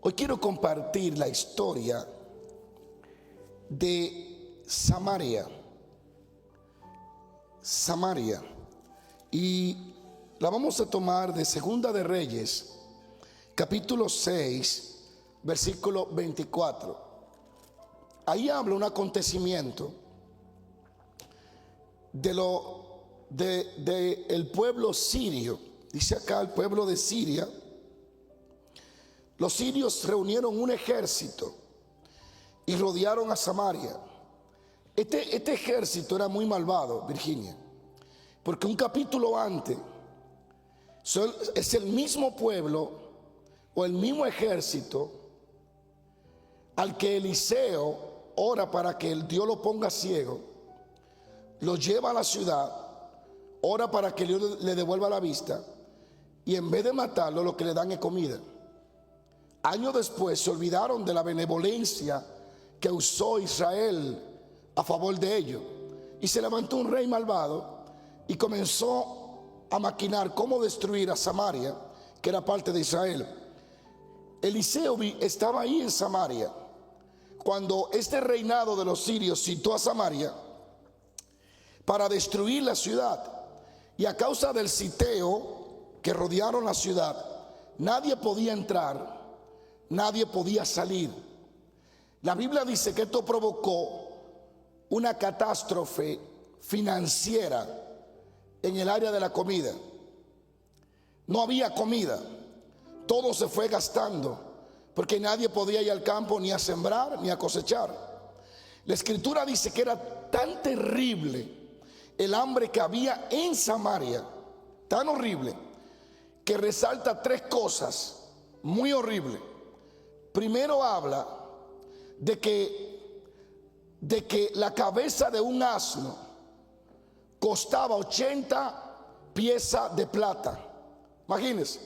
Hoy quiero compartir la historia de Samaria. Y la vamos a tomar de Segunda de Reyes, capítulo 6, versículo 24. Ahí habla un acontecimiento de el pueblo sirio. Dice acá el pueblo de Siria. Los sirios reunieron un ejército y rodearon a Samaria. Este ejército era muy malvado, Virginia, porque un capítulo antes es el mismo pueblo o el mismo ejército al que Eliseo ora para que el Dios lo ponga ciego, lo lleva a la ciudad, ora para que Dios le devuelva la vista, y en vez de matarlo lo que le dan es comida. Años después se olvidaron de la benevolencia que usó Israel a favor de ellos, y se levantó un rey malvado y comenzó a maquinar cómo destruir a Samaria, que era parte de Israel. Eliseo estaba ahí en Samaria cuando este reinado de los sirios citó a Samaria para destruir la ciudad, y a causa del siteo que rodearon la ciudad, nadie podía entrar, nadie podía salir. La Biblia dice que esto provocó una catástrofe financiera en el área de la comida. No había comida, todo se fue gastando, porque nadie podía ir al campo ni a sembrar ni a cosechar. La escritura dice que era tan terrible el hambre que había en Samaria, tan horrible, que resalta tres cosas muy horribles. Primero habla de que la cabeza de un asno costaba 80 piezas de plata. Imagínense,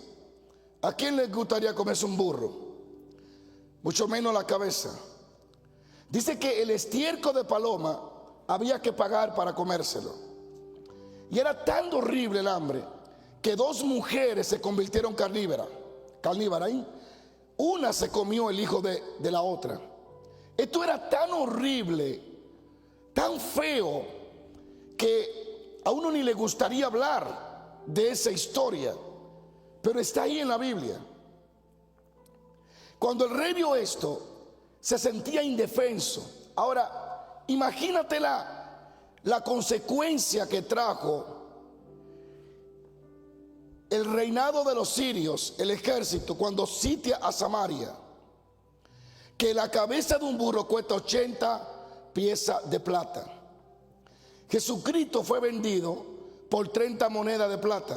¿a quién le gustaría comerse un burro? Mucho menos la cabeza. Dice que el estiércol de paloma había que pagar para comérselo. Y era tan horrible el hambre que dos mujeres se convirtieron carnívoras. Una se comió el hijo de la otra. Esto era tan horrible, tan feo, que a uno ni le gustaría hablar de esa historia, pero está ahí en la Biblia. Cuando el rey vio esto, se sentía indefenso. Ahora, imagínate la consecuencia que trajo el reinado de los sirios, el ejército, cuando sitia a Samaria, que la cabeza de un burro cuesta 80 piezas de plata. Jesucristo fue vendido por 30 monedas de plata.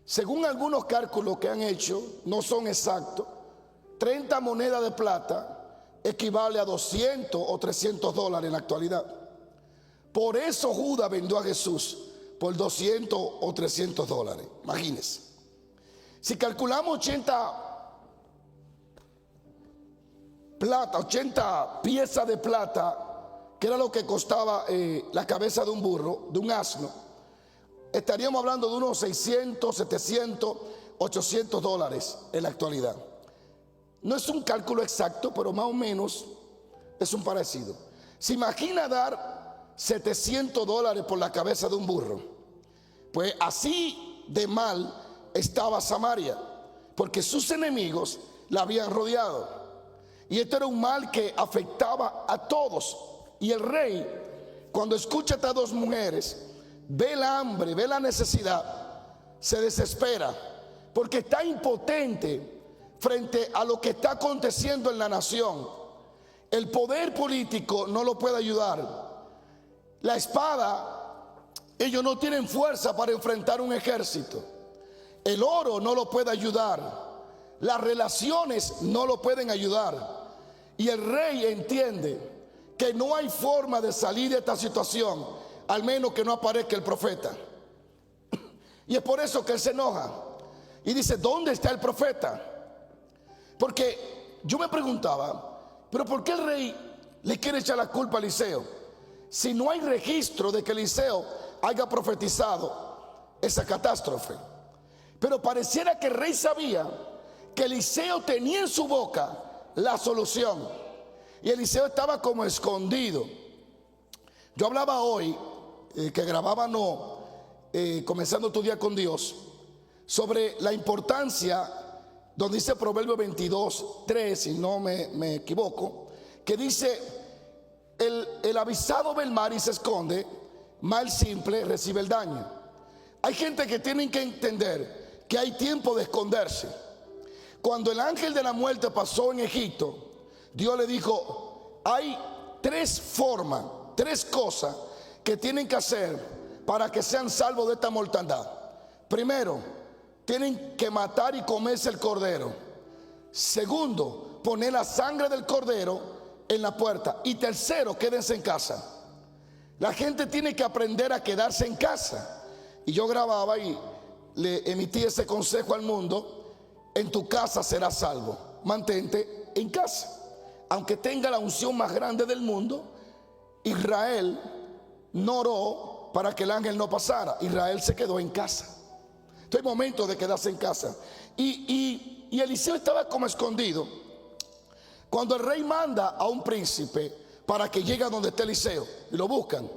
Según algunos cálculos que han hecho, no son exactos, 30 monedas de plata equivale a 200 o 300 dólares en la actualidad. Por eso Judas vendió a Jesús por 200 o 300 dólares. Imagínense. Si calculamos 80 piezas de plata, que era lo que costaba la cabeza de un burro, de un asno, estaríamos hablando de unos 600, 700, 800 dólares en la actualidad. No es un cálculo exacto, pero más o menos es un parecido. ¿Se imagina dar 700 dólares por la cabeza de un burro? Pues así de mal estaba Samaria, porque sus enemigos la habían rodeado, y esto era un mal que afectaba a todos. Y el rey, cuando escucha a estas dos mujeres, ve el hambre, ve la necesidad, se desespera, porque está impotente frente a lo que está aconteciendo en la nación. El poder político no lo puede ayudar. La espada, ellos no tienen fuerza para enfrentar un ejército. El oro no lo puede ayudar. Las relaciones no lo pueden ayudar. Y el rey entiende que no hay forma de salir de esta situación, al menos que no aparezca el profeta. Y es por eso que él se enoja y dice: ¿dónde está el profeta? Porque yo me preguntaba, ¿pero por qué el rey le quiere echar la culpa a Eliseo? Si no hay registro de que Eliseo haya profetizado esa catástrofe. Pero pareciera que el rey sabía que Eliseo tenía en su boca la solución. Y Eliseo estaba como escondido. Yo hablaba hoy, que grababa comenzando tu día con Dios, sobre la importancia, donde dice Proverbio 22:3, si no me equivoco, que dice, el avisado ve el mal y se esconde, mal simple recibe el daño. Hay gente que tiene que entender que hay tiempo de esconderse. Cuando el ángel de la muerte pasó en Egipto, Dios le dijo, hay tres formas, tres cosas que tienen que hacer para que sean salvos de esta mortandad. Primero, tienen que matar y comerse el cordero. Segundo, poner la sangre del cordero en la puerta. Y tercero, quédense en casa. La gente tiene que aprender a quedarse en casa. Y yo grababa y le emití ese consejo al mundo: en tu casa serás salvo. Mantente en casa. Aunque tenga la unción más grande del mundo, Israel no oró para que el ángel no pasara. Israel se quedó en casa. Entonces, momento de quedarse en casa. Y Eliseo estaba como escondido. Cuando el rey manda a un príncipe para que llegue a donde está Eliseo, y lo buscan,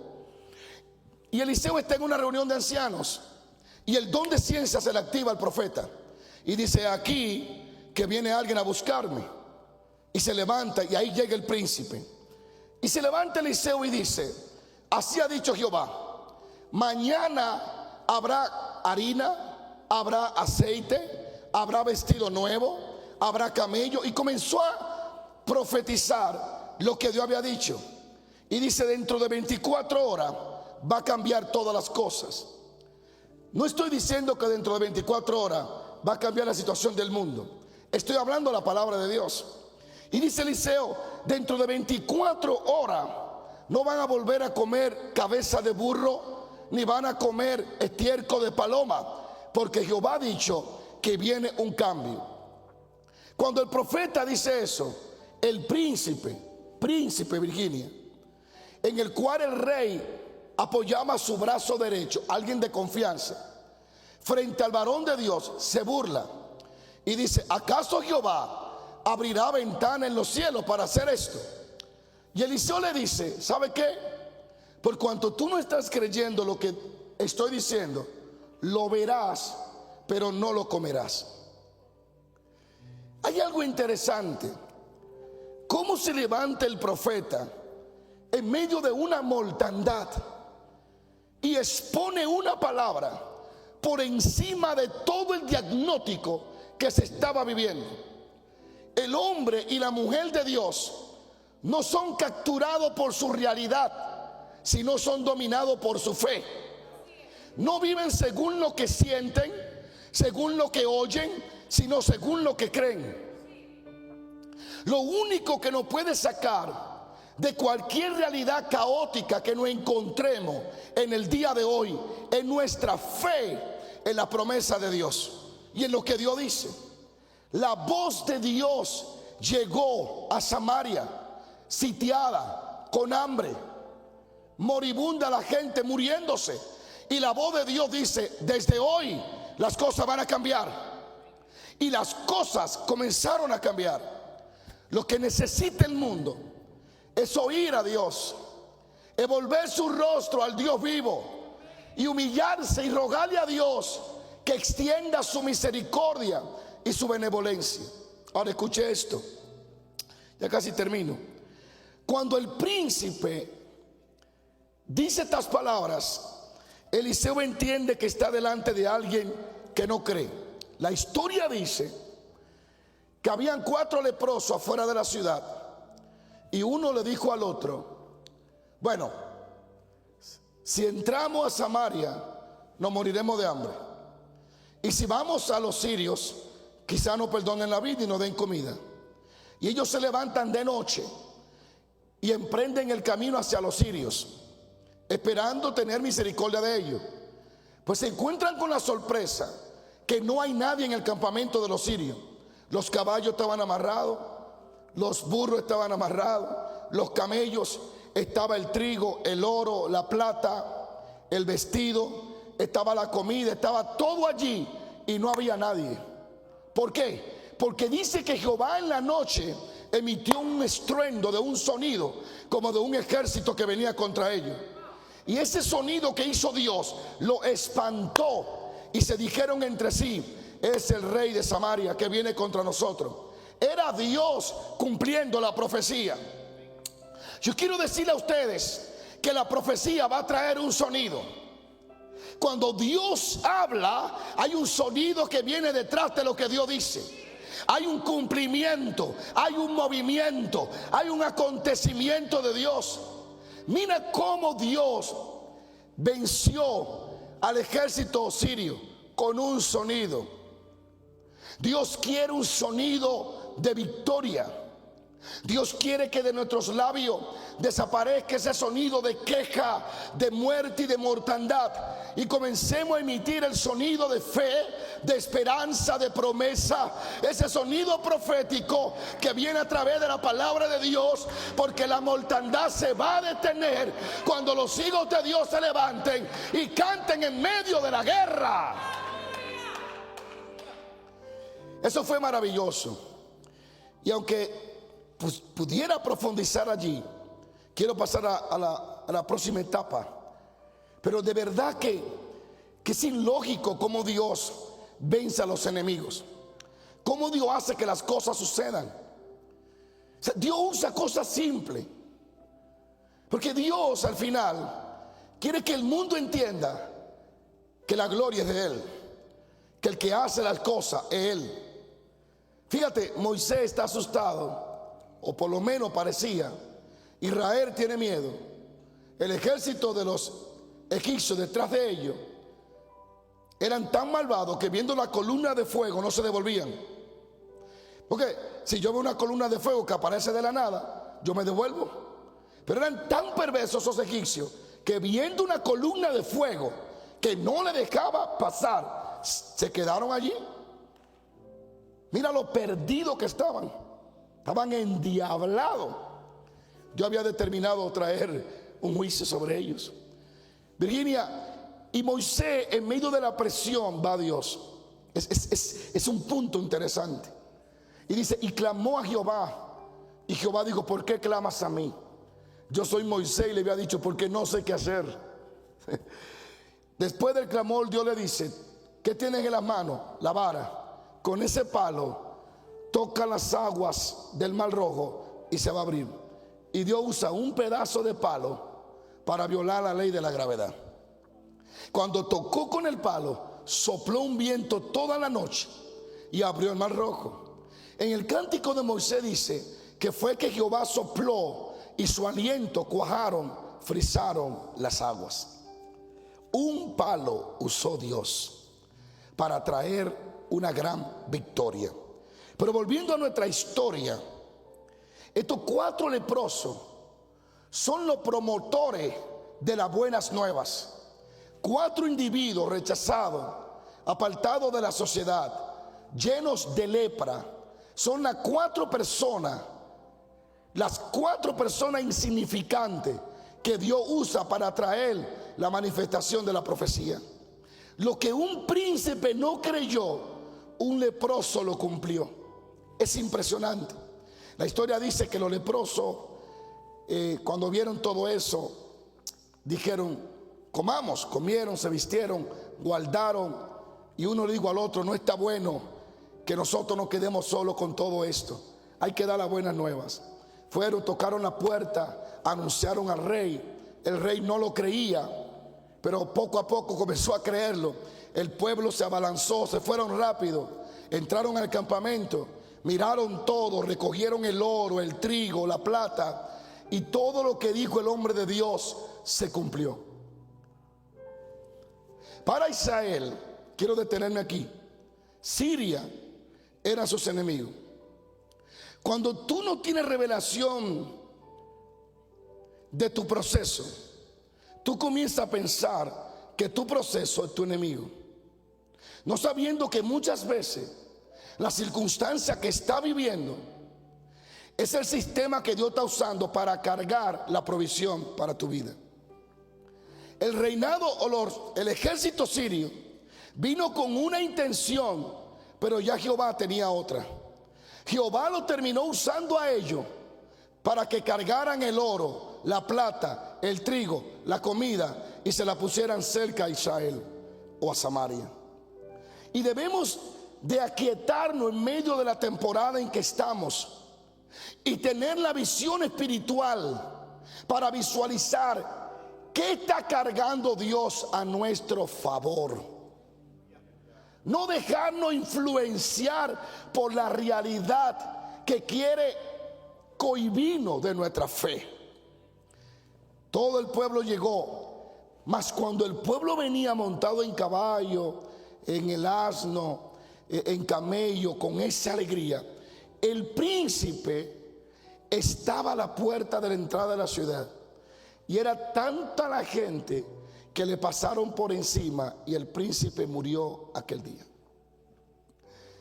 y Eliseo está en una reunión de ancianos, y el don de ciencia se le activa al profeta, y dice: aquí que viene alguien a buscarme. Y se levanta, y ahí llega el príncipe. Y se levanta Eliseo y dice: así ha dicho Jehová, mañana habrá harina, habrá aceite, habrá vestido nuevo, habrá camello. Y comenzó a profetizar lo que Dios había dicho. Y dice: dentro de 24 horas va a cambiar todas las cosas. No estoy diciendo que dentro de 24 horas va a cambiar la situación del mundo. Estoy hablando la palabra de Dios. Y dice Eliseo: dentro de 24 horas no van a volver a comer cabeza de burro, ni van a comer estiércol de paloma, porque Jehová ha dicho que viene un cambio. Cuando el profeta dice eso, el príncipe Virginia, en el cual el rey apoyaba su brazo derecho, alguien de confianza, frente al varón de Dios, se burla y dice: ¿acaso Jehová abrirá ventana en los cielos para hacer esto? Y Eliseo le dice: ¿sabe qué? Por cuanto tú no estás creyendo lo que estoy diciendo, lo verás, pero no lo comerás. Hay algo interesante. ¿Cómo se levanta el profeta en medio de una mortandad y expone una palabra por encima de todo el diagnóstico que se estaba viviendo? El hombre y la mujer de Dios no son capturados por su realidad, sino son dominados por su fe. No viven según lo que sienten, según lo que oyen, sino según lo que creen. Lo único que nos puede sacar de cualquier realidad caótica que nos encontremos en el día de hoy es nuestra fe en la promesa de Dios y en lo que Dios dice. La voz de Dios llegó a Samaria, sitiada, con hambre, moribunda la gente, muriéndose. Y la voz de Dios dice: desde hoy las cosas van a cambiar. Y las cosas comenzaron a cambiar. Lo que necesita el mundo es oír a Dios, es volver su rostro al Dios vivo y humillarse y rogarle a Dios que extienda su misericordia y su benevolencia. Ahora escuche esto, ya casi termino. Cuando el príncipe dice estas palabras, Eliseo entiende que está delante de alguien que no cree. La historia dice que habían 4 leprosos afuera de la ciudad, y uno le dijo al otro: bueno, si entramos a Samaria nos moriremos de hambre, y si vamos a los sirios quizá nos perdonen la vida y nos den comida. Y ellos se levantan de noche y emprenden el camino hacia los sirios, esperando tener misericordia de ellos. Pues se encuentran con la sorpresa que no hay nadie en el campamento de los sirios. Los caballos estaban amarrados, los burros estaban amarrados, los camellos, estaba el trigo, el oro, la plata, el vestido, estaba la comida, estaba todo allí y no había nadie. ¿Por qué? Porque dice que Jehová en la noche emitió un estruendo de un sonido como de un ejército que venía contra ellos. Y ese sonido que hizo Dios lo espantó y se dijeron entre sí: es el rey de Samaria que viene contra nosotros. Era Dios cumpliendo la profecía. Yo quiero decirle a ustedes que la profecía va a traer un sonido. Cuando Dios habla, hay un sonido que viene detrás de lo que Dios dice. Hay un cumplimiento, hay un movimiento, hay un acontecimiento de Dios. Mira cómo Dios venció al ejército sirio con un sonido. Dios quiere un sonido de victoria. Dios quiere que de nuestros labios desaparezca ese sonido de queja, de muerte y de mortandad, y comencemos a emitir el sonido de fe, de esperanza, de promesa, ese sonido profético que viene a través de la palabra de Dios, porque la mortandad se va a detener cuando los hijos de Dios se levanten y canten en medio de la guerra. Eso fue maravilloso. Y aunque pudiera profundizar allí, quiero pasar a la próxima etapa. Pero de verdad que es ilógico cómo Dios vence a los enemigos, cómo Dios hace que las cosas sucedan. O sea, Dios usa cosas simples, porque Dios al final quiere que el mundo entienda que la gloria es de Él, que el que hace las cosas es Él. Fíjate, Moisés está asustado, o por lo menos parecía. Israel tiene miedo. El ejército de los egipcios detrás de ellos eran tan malvados que viendo la columna de fuego no se devolvían. Porque si yo veo una columna de fuego que aparece de la nada, yo me devuelvo. Pero eran tan perversos esos egipcios que viendo una columna de fuego que no le dejaba pasar, se quedaron allí. Mira lo perdidos que estaban. Estaban endiablados. Yo había determinado traer un juicio sobre ellos. Virginia, y Moisés en medio de la presión va a Dios. Es un punto interesante. Y dice, y clamó a Jehová. Y Jehová dijo, ¿por qué clamas a mí? Yo soy Moisés, y le había dicho, porque no sé qué hacer. Después del clamor, Dios le dice, ¿qué tienes en las manos? La vara. Con ese palo toca las aguas del Mar Rojo y se va a abrir. Y Dios usa un pedazo de palo para violar la ley de la gravedad. Cuando tocó con el palo, sopló un viento toda la noche y abrió el Mar Rojo. En el cántico de Moisés dice que fue que Jehová sopló y su aliento cuajaron, frisaron las aguas. Un palo usó Dios para traer una gran victoria. Pero volviendo a nuestra historia, estos 4 leprosos son los promotores de las buenas nuevas. 4 individuos rechazados, apartados de la sociedad, llenos de lepra. Son las 4 personas insignificantes que Dios usa para traer la manifestación de la profecía. Lo que un príncipe no creyó, un leproso lo cumplió. Es impresionante. La historia dice que los leprosos, cuando vieron todo eso, dijeron, comamos. Comieron, se vistieron, guardaron. Y uno le dijo al otro, no está bueno que nosotros nos quedemos solos con todo esto. Hay que dar las buenas nuevas. Fueron, tocaron la puerta, anunciaron al rey. El rey no lo creía, pero poco a poco comenzó a creerlo. El pueblo se abalanzó, se fueron rápido, entraron al campamento, miraron todo, recogieron el oro, el trigo, la plata, y todo lo que dijo el hombre de Dios se cumplió. Para Israel, quiero detenerme aquí, Siria eran sus enemigos. Cuando tú no tienes revelación de tu proceso, tú comienzas a pensar que tu proceso es tu enemigo, no sabiendo que muchas veces la circunstancia que está viviendo es el sistema que Dios está usando para cargar la provisión para tu vida. El reinado o el ejército sirio vino con una intención, pero ya Jehová tenía otra. Jehová lo terminó usando a ellos para que cargaran el oro, la plata, el trigo, la comida y se la pusieran cerca a Israel o a Samaria. Y debemos de aquietarnos en medio de la temporada en que estamos y tener la visión espiritual para visualizar qué está cargando Dios a nuestro favor. No dejarnos influenciar por la realidad que quiere cohibirnos de nuestra fe. Todo el pueblo llegó, mas cuando el pueblo venía montado en caballo, en el asno, en camello, con esa alegría, el príncipe estaba a la puerta de la entrada de la ciudad. Y era tanta la gente que le pasaron por encima y el príncipe murió aquel día.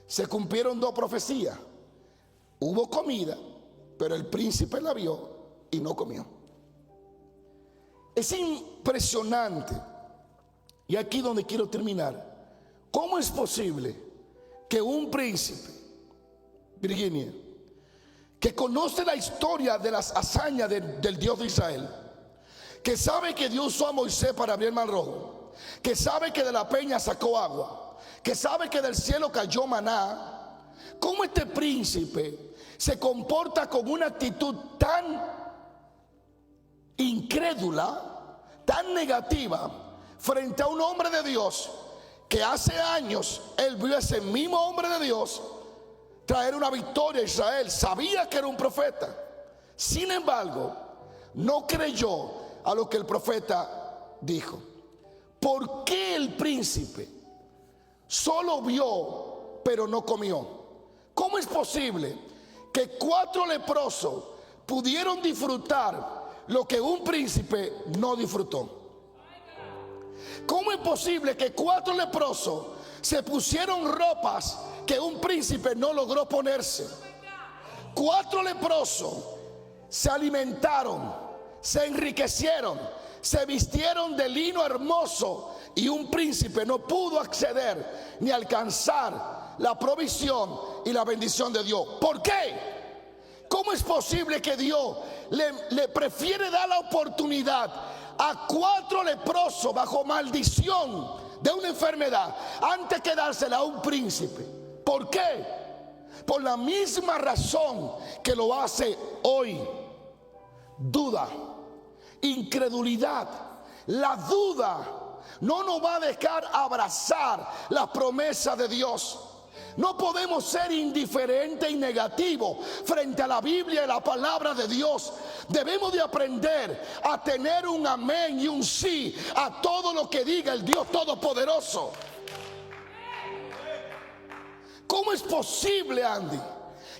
Se cumplieron dos profecías. Hubo comida, pero el príncipe la vio y no comió. Es impresionante, y aquí donde quiero terminar, ¿cómo es posible que un príncipe, Virginia, que conoce la historia de las hazañas del Dios de Israel, que sabe que Dios usó a Moisés para abrir el mar rojo, que sabe que de la peña sacó agua, que sabe que del cielo cayó maná, cómo este príncipe se comporta con una actitud tan incrédula, tan negativa frente a un hombre de Dios que hace años él vio a ese mismo hombre de Dios traer una victoria a Israel? Sabía que era un profeta, sin embargo no creyó a lo que el profeta dijo. ¿Por qué el príncipe solo vio pero no comió? ¿Cómo es posible que 4 leprosos pudieron disfrutar lo que un príncipe no disfrutó? ¿Cómo es posible que 4 leprosos se pusieron ropas que un príncipe no logró ponerse? 4 leprosos se alimentaron, se enriquecieron, se vistieron de lino hermoso y un príncipe no pudo acceder ni alcanzar la provisión y la bendición de Dios. ¿Por qué? ¿Cómo es posible que Dios le prefiere dar la oportunidad a 4 leprosos bajo maldición de una enfermedad antes que dársela a un príncipe? ¿Por qué? Por la misma razón que lo hace hoy: duda, incredulidad. La duda no nos va a dejar abrazar la promesa de Dios. No podemos ser indiferentes y negativos frente a la Biblia y la palabra de Dios. Debemos de aprender a tener un amén y un sí a todo lo que diga el Dios Todopoderoso. ¿Cómo es posible, Andy,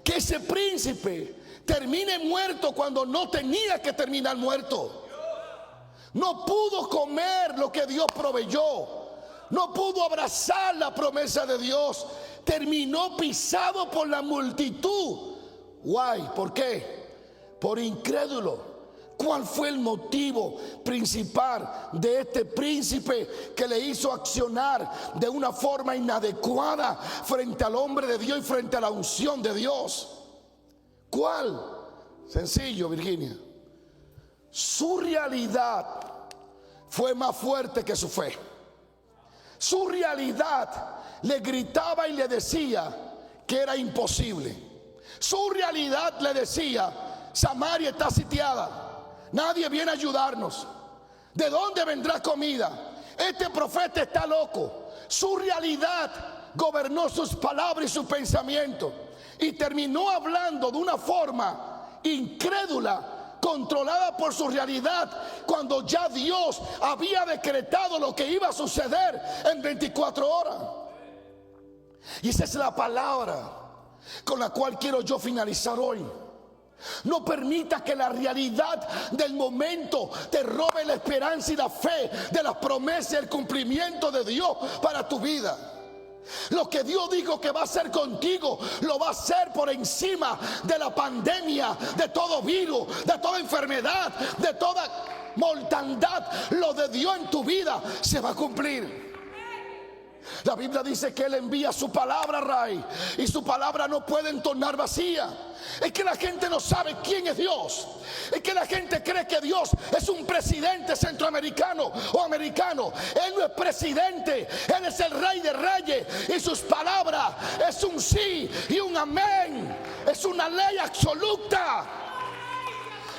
que ese príncipe termine muerto cuando no tenía que terminar muerto? No pudo comer lo que Dios proveyó, no pudo abrazar la promesa de Dios, terminó pisado por la multitud. Guay, ¿por qué? Por incrédulo. ¿Cuál fue el motivo principal de este príncipe que le hizo accionar de una forma inadecuada frente al hombre de Dios y frente a la unción de Dios? ¿Cuál? Sencillo, Virginia. Su realidad fue más fuerte que su fe. Su realidad le gritaba y le decía que era imposible. Su realidad le decía: Samaria está sitiada, nadie viene a ayudarnos, ¿de dónde vendrá comida? Este profeta está loco. Su realidad gobernó sus palabras y su pensamiento, y terminó hablando de una forma incrédula, controlada por su realidad, cuando ya Dios había decretado lo que iba a suceder en 24 horas. Y esa es la palabra con la cual quiero yo finalizar hoy. No permita que la realidad del momento te robe la esperanza y la fe de las promesas y el cumplimiento de Dios para tu vida. Lo que Dios dijo que va a hacer contigo, lo va a hacer por encima de la pandemia, de todo virus, de toda enfermedad, de toda mortandad. Lo de Dios en tu vida se va a cumplir. La Biblia dice que Él envía su palabra, Ray, y su palabra no puede tornar vacía. Es que la gente no sabe quién es Dios. Es que la gente cree que Dios es un presidente centroamericano o americano. Él no es presidente, Él es el Rey de Reyes, y sus palabras es un sí y un amén. Es una ley absoluta.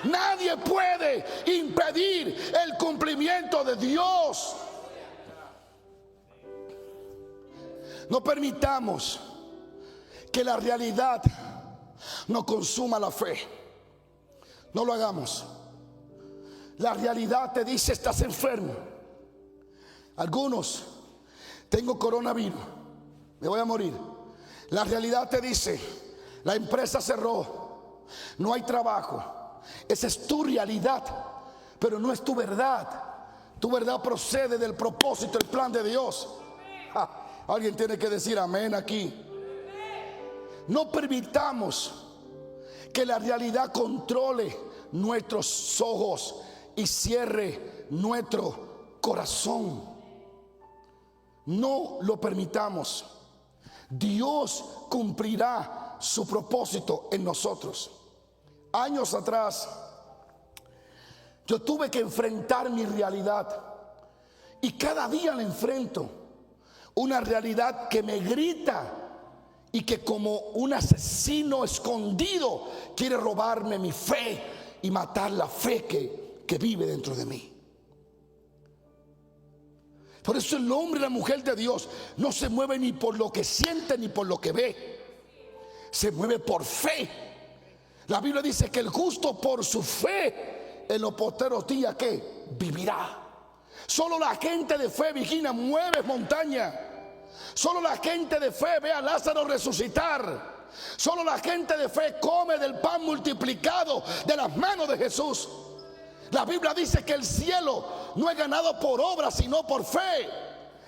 Nadie puede impedir el cumplimiento de Dios. No permitamos que la realidad no consuma la fe. No lo hagamos. La realidad te dice: estás enfermo. Algunos: tengo coronavirus, me voy a morir. La realidad te dice: la empresa cerró, no hay trabajo. Esa es tu realidad, pero no es tu verdad. Tu verdad procede del propósito, el plan de Dios. Alguien tiene que decir amén aquí. No permitamos que la realidad controle nuestros ojos y cierre nuestro corazón. No lo permitamos. Dios cumplirá su propósito en nosotros. Años atrás, yo tuve que enfrentar mi realidad, y cada día la enfrento. Una realidad que me grita y que, como un asesino escondido, quiere robarme mi fe y matar la fe que vive dentro de mí. Por eso el hombre y la mujer de Dios no se mueve ni por lo que siente ni por lo que ve. Se mueve por fe. La Biblia dice que el justo por su fe en los posteros días que vivirá. Solo la gente de fe, Virginia, mueve montaña. Solo la gente de fe ve a Lázaro resucitar. Solo la gente de fe come del pan multiplicado de las manos de Jesús. La Biblia dice que el cielo no es ganado por obras, sino por fe.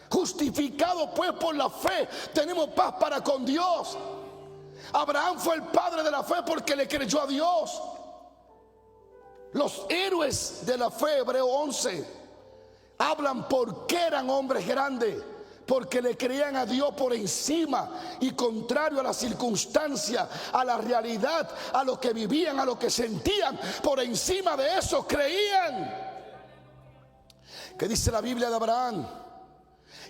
Justificado pues por la fe, tenemos paz para con Dios. Abraham fue el padre de la fe porque le creyó a Dios. Los héroes de la fe, Hebreo 11, hablan por qué eran hombres grandes. Porque le creían a Dios por encima y contrario a la circunstancia, a la realidad, a lo que vivían, a lo que sentían. Por encima de eso creían. ¿Qué dice la Biblia de Abraham?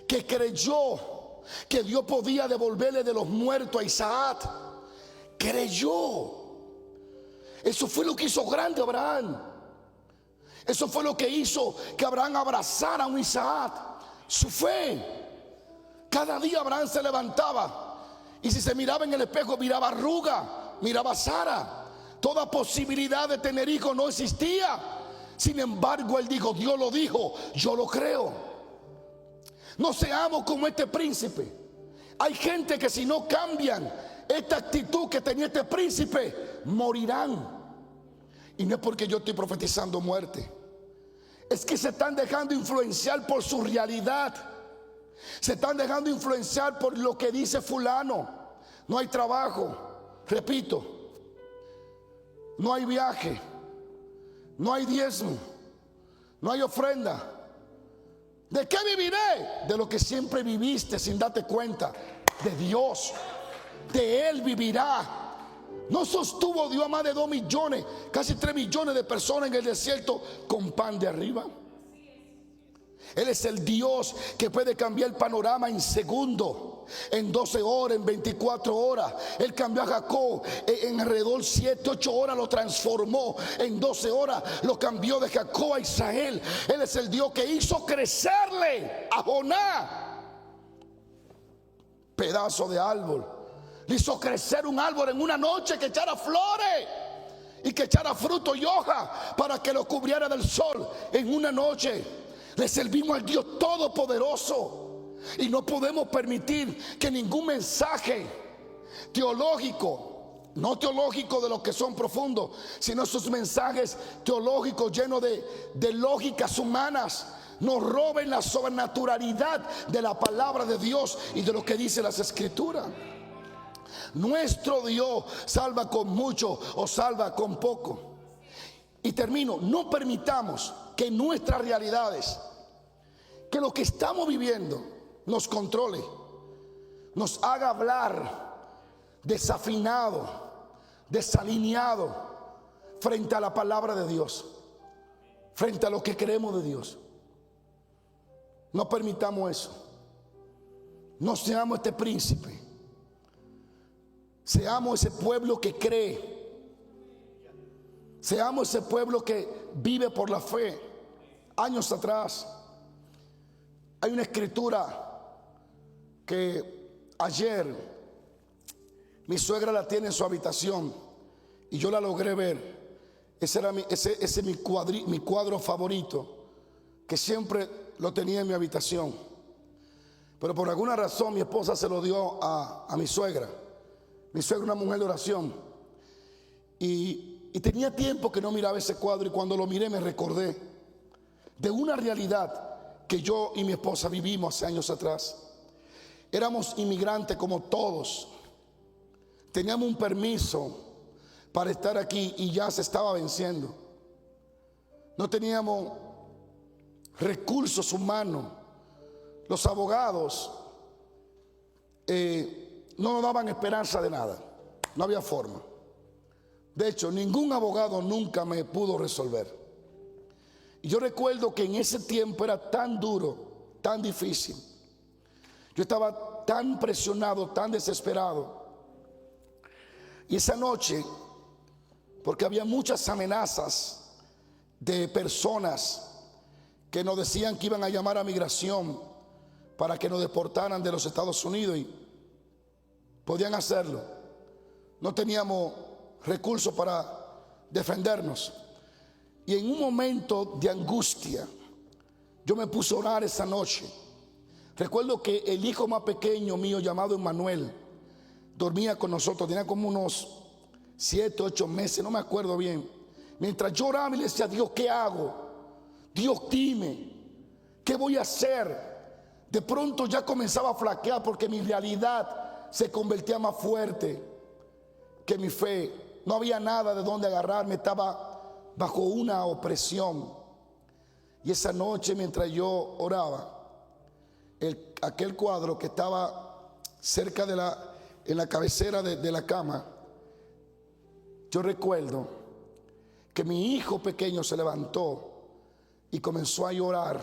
Que creyó que Dios podía devolverle de los muertos a Isaac. Creyó. Eso fue lo que hizo grande Abraham. Eso fue lo que hizo que Abraham abrazara a un Isaac. Su fe. Cada día Abraham se levantaba y si se miraba en el espejo, miraba arruga, miraba a Sara. Toda posibilidad de tener hijos no existía. Sin embargo, él dijo: Dios lo dijo, yo lo creo. No seamos como este príncipe. Hay gente que si no cambian esta actitud que tenía este príncipe, morirán. Y no es porque yo estoy profetizando muerte. Es que se están dejando influenciar por su realidad. Se están dejando influenciar por lo que dice fulano. No hay trabajo, repito, no hay viaje, no hay diezmo, no hay ofrenda. ¿De qué viviré? De lo que siempre viviste sin darte cuenta. De Dios. De Él vivirá. No sostuvo Dios a más de 2 millones, casi 3 millones de personas en el desierto con pan de arriba. Él es el Dios que puede cambiar el panorama en segundo, en 12 horas, en 24 horas. Él cambió a Jacob en alrededor 7, 8 horas, lo transformó. En 12 horas lo cambió de Jacob a Israel. Él es el Dios que hizo crecerle a Jonás pedazo de árbol. Le hizo crecer un árbol en una noche, que echara flores y que echara fruto y hoja para que lo cubriera del sol en una noche. Le servimos al Dios Todopoderoso y no podemos permitir que ningún mensaje teológico, no teológico de los que son profundos, sino esos mensajes teológicos llenos de lógicas humanas, nos roben la sobrenaturalidad de la palabra de Dios y de lo que dice las Escrituras. Nuestro Dios salva con mucho o salva con poco. Y termino: no permitamos que nuestras realidades, que lo que estamos viviendo, nos controle, nos haga hablar desafinado, desalineado frente a la palabra de Dios, frente a lo que creemos de Dios. No permitamos eso. No seamos este príncipe. Seamos ese pueblo que cree. Seamos ese pueblo que vive por la fe. Años atrás hay una escritura que ayer mi suegra la tiene en su habitación y yo la logré ver. Ese es mi cuadro favorito, que siempre lo tenía en mi habitación. Pero por alguna razón mi esposa se lo dio a mi suegra. Mi suegra es una mujer de oración. Y tenía tiempo que no miraba ese cuadro, y cuando lo miré me recordé de una realidad que yo y mi esposa vivimos hace años atrás. Éramos inmigrantes como todos. Teníamos un permiso para estar aquí y ya se estaba venciendo. No teníamos recursos humanos. Los abogados no nos daban esperanza de nada. No había forma. De hecho, ningún abogado nunca me pudo resolver. Y yo recuerdo que en ese tiempo era tan duro, tan difícil. Yo estaba tan presionado, tan desesperado. Y esa noche, porque había muchas amenazas de personas que nos decían que iban a llamar a migración para que nos deportaran de los Estados Unidos, y podían hacerlo. No teníamos recursos para defendernos. Y en un momento de angustia, yo me puse a orar esa noche. Recuerdo que el hijo más pequeño mío, llamado Emmanuel, dormía con nosotros. Tenía como unos 7, 8 meses, no me acuerdo bien. Mientras yo oraba y le decía: Dios, ¿qué hago? Dios, dime, ¿qué voy a hacer? De pronto ya comenzaba a flaquear, porque mi realidad se convertía más fuerte que mi fe. No había nada de dónde agarrarme, estaba bajo una opresión. Y esa noche, mientras yo oraba, aquel cuadro que estaba cerca en la cabecera de la cama, yo recuerdo que mi hijo pequeño se levantó y comenzó a llorar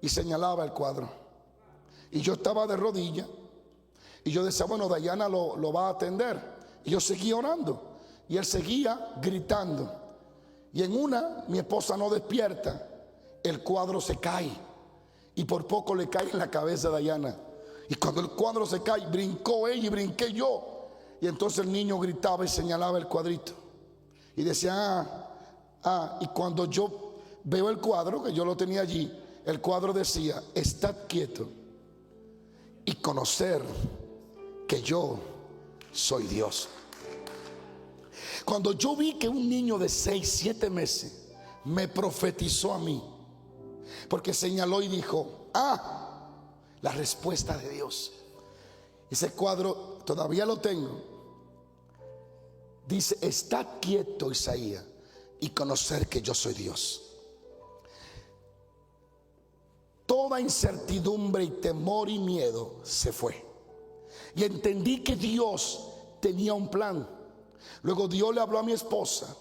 y señalaba el cuadro. Y yo estaba de rodillas y yo decía: bueno, Dayana lo va a atender. Y yo seguía orando y él seguía gritando. Y en una, mi esposa no despierta, el cuadro se cae y por poco le cae en la cabeza a Dayana. Y cuando el cuadro se cae, brincó ella y brinqué yo. Y entonces el niño gritaba y señalaba el cuadrito y decía: y cuando yo veo el cuadro, que yo lo tenía allí, el cuadro decía: estad quieto y conocer que yo soy Dios. Cuando yo vi que un niño de 6, 7 meses me profetizó a mí, porque señaló y dijo: la respuesta de Dios. Ese cuadro todavía lo tengo. Dice: estad quieto, Isaías, y conocer que yo soy Dios. Toda incertidumbre y temor y miedo se fue. Y entendí que Dios tenía un plan. Luego Dios le habló a mi esposa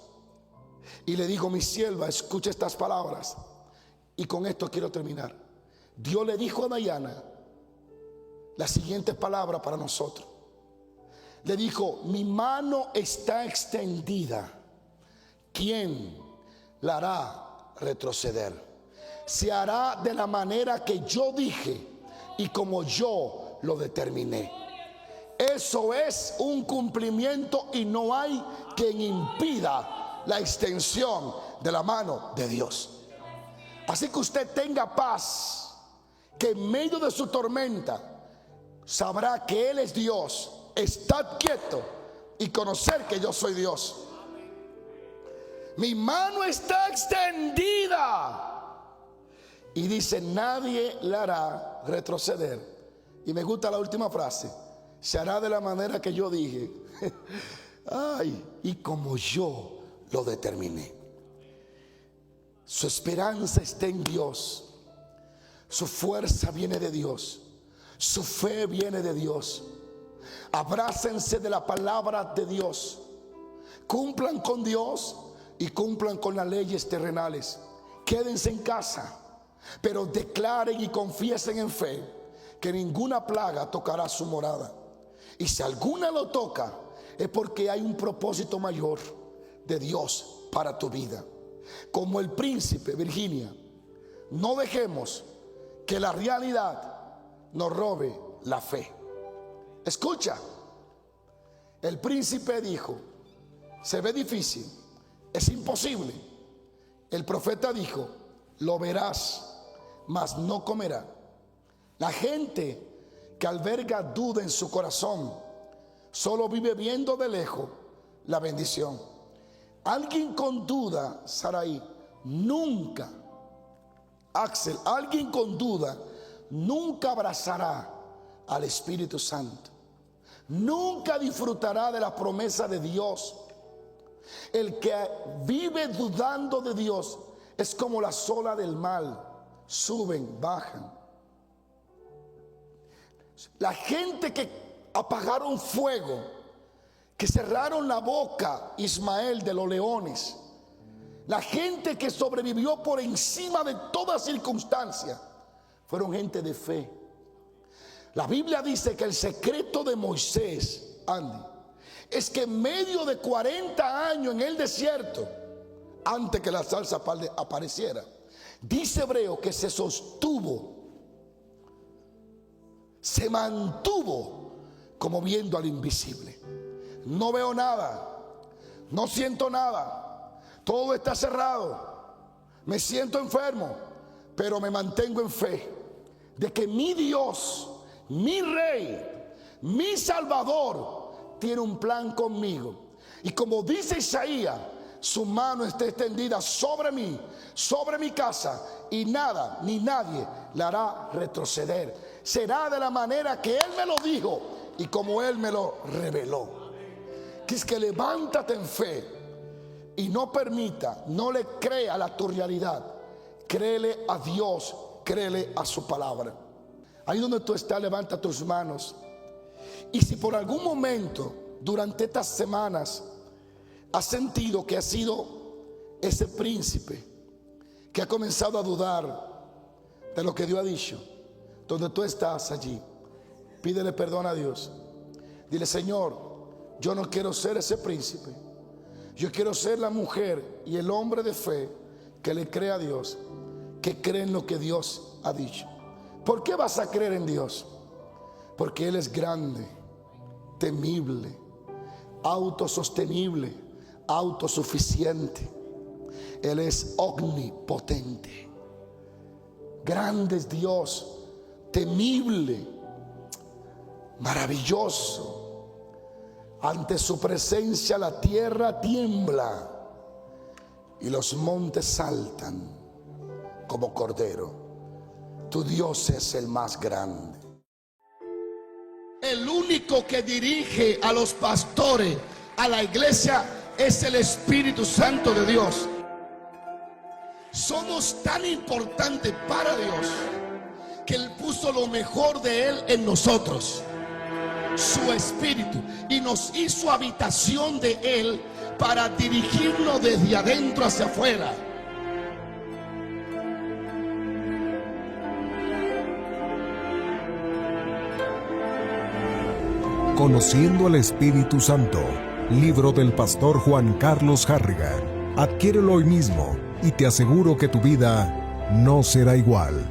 y le dijo: mi sierva, escucha estas palabras. Y con esto quiero terminar. Dios le dijo a Dayana las siguientes palabras para nosotros. Le dijo: mi mano está extendida. ¿Quién la hará retroceder? Se hará de la manera que yo dije y como yo lo determiné. Eso es un cumplimiento y no hay quien impida la extensión de la mano de Dios. Así que usted tenga paz, que en medio de su tormenta sabrá que Él es Dios. Estad quieto y conocer que yo soy Dios. Mi mano está extendida. Y dice: nadie la hará retroceder. Y me gusta la última frase: se hará de la manera que yo dije. Y como yo lo determiné. Su esperanza está en Dios. Su fuerza viene de Dios. Su fe viene de Dios. Abrácense de la palabra de Dios. Cumplan con Dios y cumplan con las leyes terrenales. Quédense en casa, pero declaren y confiesen en fe que ninguna plaga tocará su morada. Y si alguna lo toca, es porque hay un propósito mayor de Dios para tu vida. Como el príncipe, Virginia, no dejemos que la realidad nos robe la fe. Escucha, el príncipe dijo: se ve difícil, es imposible. El profeta dijo: lo verás, mas no comerá. La gente que alberga duda en su corazón solo vive viendo de lejos la bendición. Alguien con duda, Saraí, nunca, Axel, alguien con duda nunca abrazará al Espíritu Santo. Nunca disfrutará de la promesa de Dios. El que vive dudando de Dios es como las olas del mar, suben, bajan. La gente que apagaron fuego, que cerraron la boca, Ismael, de los leones, la gente que sobrevivió por encima de toda circunstancia, fueron gente de fe. La Biblia dice que el secreto de Moisés, Andy, es que en medio de 40 años en el desierto, antes que la zarza apareciera, dice Hebreo que se sostuvo, se mantuvo como viendo al invisible. No veo nada, no siento nada, todo está cerrado, me siento enfermo, pero me mantengo en fe de que mi Dios, mi Rey, mi Salvador tiene un plan conmigo. Y como dice Isaías, su mano está extendida sobre mí, sobre mi casa, y nada ni nadie la hará retroceder. Será de la manera que Él me lo dijo y como Él me lo reveló. Que es que levántate en fe y no permita, no le crea a tu realidad. Créele a Dios, créele a su palabra. Ahí donde tú estás, levanta tus manos. Y si por algún momento durante estas semanas has sentido que has sido ese príncipe que ha comenzado a dudar de lo que Dios ha dicho, donde tú estás allí, pídele perdón a Dios. Dile: Señor, yo no quiero ser ese príncipe. Yo quiero ser la mujer y el hombre de fe que le cree a Dios, que cree en lo que Dios ha dicho. ¿Por qué vas a creer en Dios? Porque Él es grande, temible, autosostenible, autosuficiente. Él es omnipotente. Grande es Dios, temible, maravilloso. Ante su presencia la tierra tiembla y los montes saltan como cordero. Tu Dios es el más grande. El único que dirige a los pastores, a la iglesia, es el Espíritu Santo de Dios. Somos tan importantes para Dios que Él puso lo mejor de Él en nosotros, su Espíritu, y nos hizo habitación de Él para dirigirnos desde adentro hacia afuera. Conociendo al Espíritu Santo, libro del pastor Juan Carlos Harrigan. Adquiérelo hoy mismo y te aseguro que tu vida no será igual.